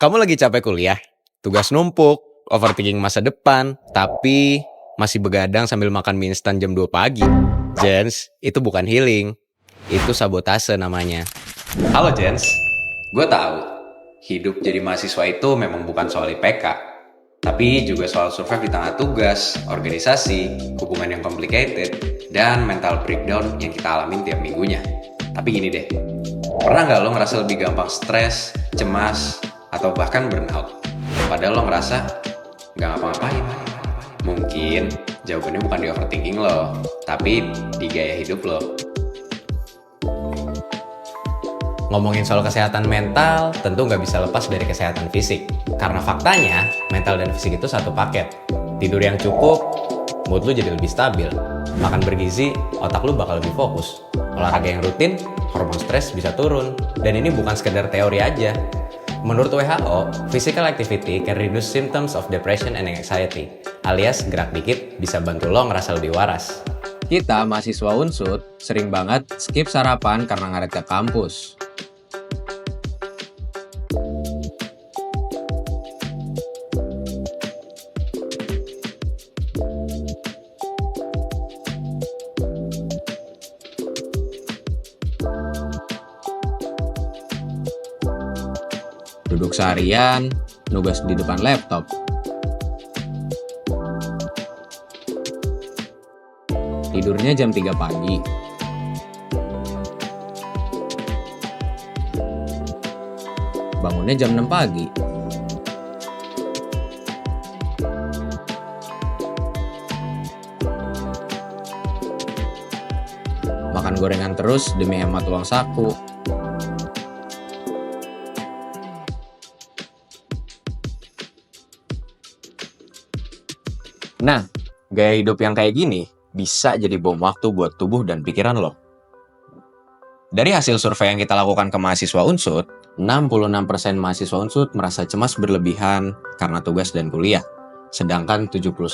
Kamu lagi capek kuliah, tugas numpuk, overthinking masa depan, tapi masih begadang sambil makan mie instan jam 2 pagi. Jens, itu bukan healing. Itu sabotase namanya. Halo Jens, gue tahu hidup jadi mahasiswa itu memang bukan soal IPK, tapi juga soal survive di tengah tugas, organisasi, hubungan yang complicated, dan mental breakdown yang kita alamin tiap minggunya. Tapi gini deh, pernah nggak lo ngerasa lebih gampang stres, cemas, atau bahkan burnout? Padahal lo ngerasa nggak ngapa-ngapain. Mungkin jawabannya bukan di overthinking lo, tapi di gaya hidup lo. Ngomongin soal kesehatan mental, tentu nggak bisa lepas dari kesehatan fisik. Karena faktanya, mental dan fisik itu satu paket. Tidur yang cukup, mood lu jadi lebih stabil. Makan bergizi, otak lu bakal lebih fokus. Olahraga yang rutin, hormon stres bisa turun. Dan ini bukan sekedar teori aja. Menurut WHO, physical activity can reduce symptoms of depression and anxiety. Alias, gerak dikit bisa bantu lo ngerasa lebih waras. Kita mahasiswa Unsut sering banget skip sarapan karena ngaret ke kampus. Duduk seharian, nugas di depan laptop. Tidurnya jam 3 pagi. Bangunnya jam 6 pagi. Makan gorengan terus demi hemat uang saku. Nah, gaya hidup yang kayak gini bisa jadi bom waktu buat tubuh dan pikiran lo. Dari hasil survei yang kita lakukan ke mahasiswa Unsut, 66% mahasiswa Unsut merasa cemas berlebihan karena tugas dan kuliah. Sedangkan 71%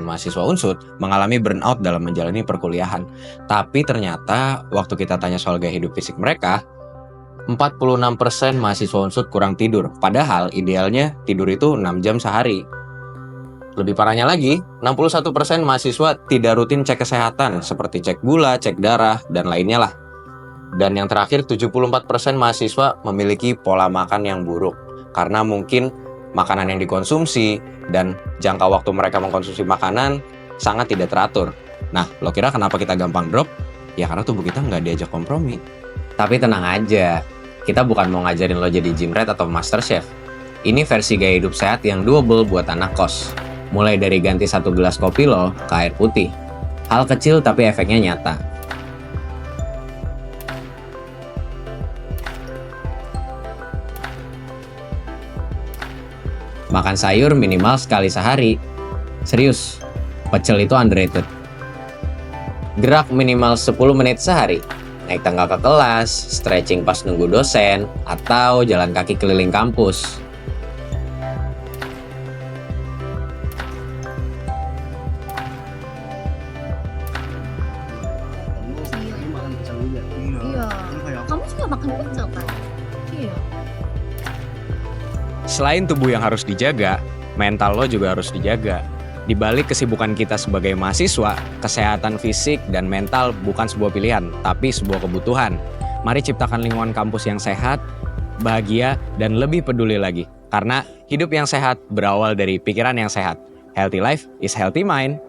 mahasiswa Unsut mengalami burnout dalam menjalani perkuliahan. Tapi ternyata waktu kita tanya soal gaya hidup fisik mereka, 46% mahasiswa Unsut kurang tidur. Padahal idealnya tidur itu 6 jam sehari. Lebih parahnya lagi, 61% mahasiswa tidak rutin cek kesehatan seperti cek gula, cek darah, dan lainnya lah. Dan yang terakhir, 74% mahasiswa memiliki pola makan yang buruk karena mungkin makanan yang dikonsumsi dan jangka waktu mereka mengkonsumsi makanan sangat tidak teratur. Nah, lo kira kenapa kita gampang drop? Ya karena tubuh kita nggak diajak kompromi. Tapi tenang aja, kita bukan mau ngajarin lo jadi gym rat atau master chef. Ini versi gaya hidup sehat yang doable buat anak kos. Mulai dari ganti 1 gelas kopi lo ke air putih. Hal kecil tapi efeknya nyata. Makan sayur minimal sekali sehari. Serius, pecel itu underrated. Gerak minimal 10 menit sehari. Naik tangga ke kelas, stretching pas nunggu dosen, atau jalan kaki keliling kampus. Iya. Kamu juga makan pecel kan? Iya. Selain tubuh yang harus dijaga, mental lo juga harus dijaga. Di balik kesibukan kita sebagai mahasiswa, kesehatan fisik dan mental bukan sebuah pilihan, tapi sebuah kebutuhan. Mari ciptakan lingkungan kampus yang sehat, bahagia, dan lebih peduli lagi. Karena hidup yang sehat berawal dari pikiran yang sehat. Healthy life is healthy mind.